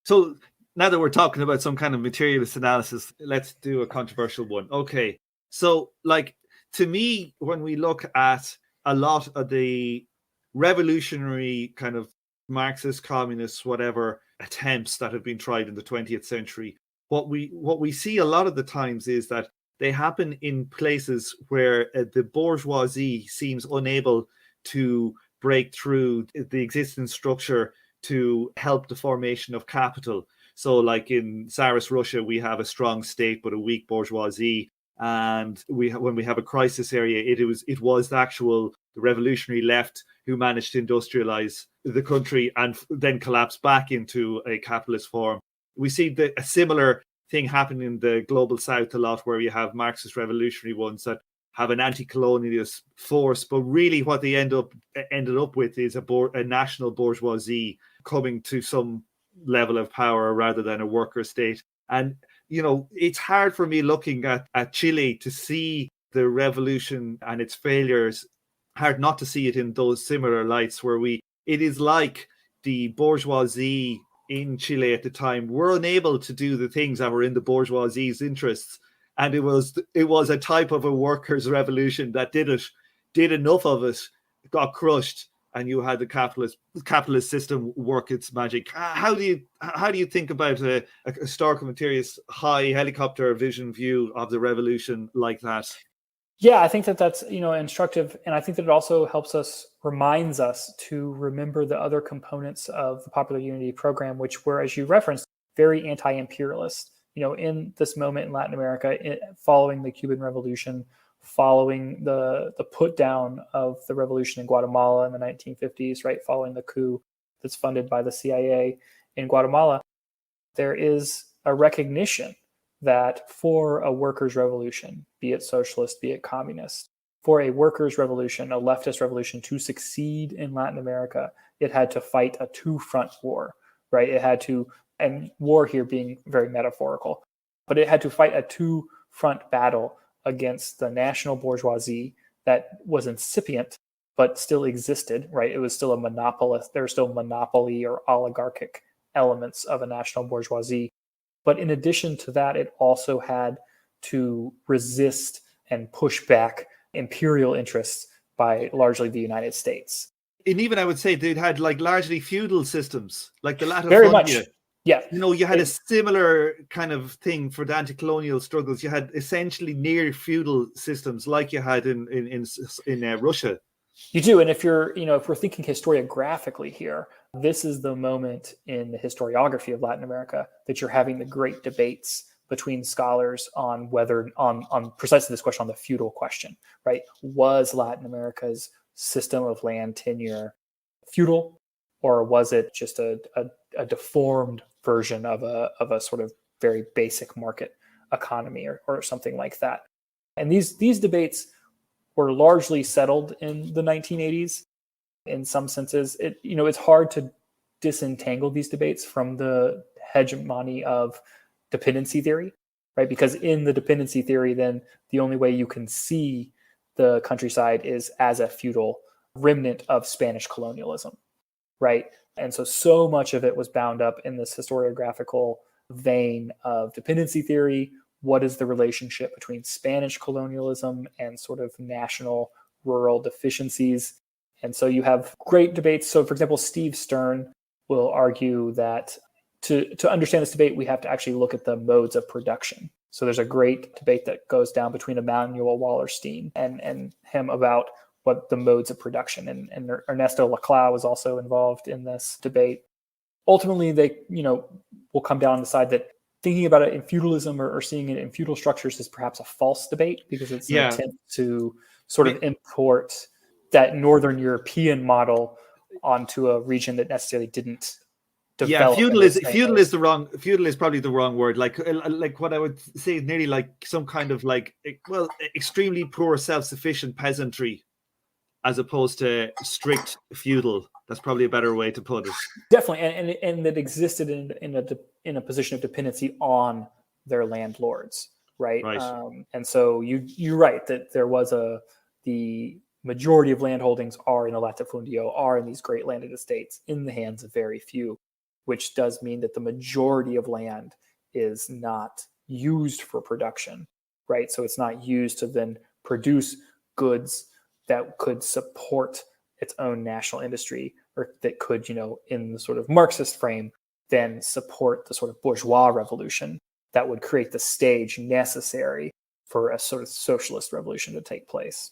So now that we're talking about some kind of materialist analysis, let's do a controversial one. Okay. So, like, to me, when we look at a lot of the revolutionary kind of Marxist, communist, whatever attempts that have been tried in the 20th century, what we see a lot of the times is that they happen in places where the bourgeoisie seems unable to break through the existing structure to help the formation of capital. So, like in Tsarist Russia, we have a strong state but a weak bourgeoisie, and when we have a crisis area, it was the revolutionary left who managed to industrialize the country and then collapse back into a capitalist form. We see a similar thing happen in the global south a lot, where you have Marxist revolutionary ones that have an anti-colonialist force, but really what they ended up with is a national bourgeoisie coming to some level of power rather than a worker state. And it's hard for me looking at Chile to see the revolution and its failures, hard not to see it in those similar lights, where it is like the bourgeoisie in Chile at the time were unable to do the things that were in the bourgeoisie's interests. And it was a type of a workers' revolution that did enough of it, got crushed, and you had the capitalist system work its magic. How do you think about a historical materialist high helicopter vision view of the revolution like that? Yeah, I think that's instructive, and I think that it also reminds us to remember the other components of the Popular Unity program, which were, as you referenced, very anti-imperialist. In this moment in Latin America, following the Cuban Revolution, following the put down of the revolution in Guatemala in the 1950s, right, following the coup that's funded by the CIA in Guatemala, there is a recognition that for a workers' revolution, be it socialist, be it communist, for a workers' revolution, a leftist revolution to succeed in Latin America, it had to fight a two-front war, right? It had to, and war here being very metaphorical, but it had to fight a two-front battle against the national bourgeoisie that was incipient but still existed, right? It was still a monopolist. There were still monopoly or oligarchic elements of a national bourgeoisie. But in addition to that, it also had to resist and push back imperial interests by largely the United States. And even I would say they had like largely feudal systems, like the Latifundia. Very much. Yeah. You had a similar kind of thing for the anti-colonial struggles. You had essentially near feudal systems like you had in Russia. You do. And if we're thinking historiographically here, this is the moment in the historiography of Latin America that you're having the great debates between scholars on whether on precisely this question, on the feudal question, right? Was Latin America's system of land tenure feudal, or was it just a deformed version of a sort of very basic market economy or something like that? And these debates were largely settled in the 1980s. In some senses, it's hard to disentangle these debates from the hegemony of dependency theory, right? Because in the dependency theory, then the only way you can see the countryside is as a feudal remnant of Spanish colonialism, right? And so much of it was bound up in this historiographical vein of dependency theory. What is the relationship between Spanish colonialism and sort of national rural deficiencies? And so you have great debates. So, for example, Steve Stern will argue that to understand this debate, we have to actually look at the modes of production. So there's a great debate that goes down between Emanuel Wallerstein and him about what the modes of production. And Ernesto Laclau was also involved in this debate. Ultimately, they will come down on the side that thinking about it in feudalism or seeing it in feudal structures is perhaps a false debate, because it's an attempt to sort of import that Northern European model onto a region that necessarily didn't develop. Feudal is probably the wrong word. Like what I would say is nearly like some kind of extremely poor self-sufficient peasantry, as opposed to strict feudal. That's probably a better way to put it. Definitely, and that existed in a position of dependency on their landlords, right? And so you're right that there was the majority of land holdings are in the latifundio, are in these great landed estates in the hands of very few. which does mean that the majority of land is not used for production, right? So it's not used to then produce goods that could support its own national industry, or that could, in the sort of Marxist frame, then support the sort of bourgeois revolution that would create the stage necessary for a sort of socialist revolution to take place.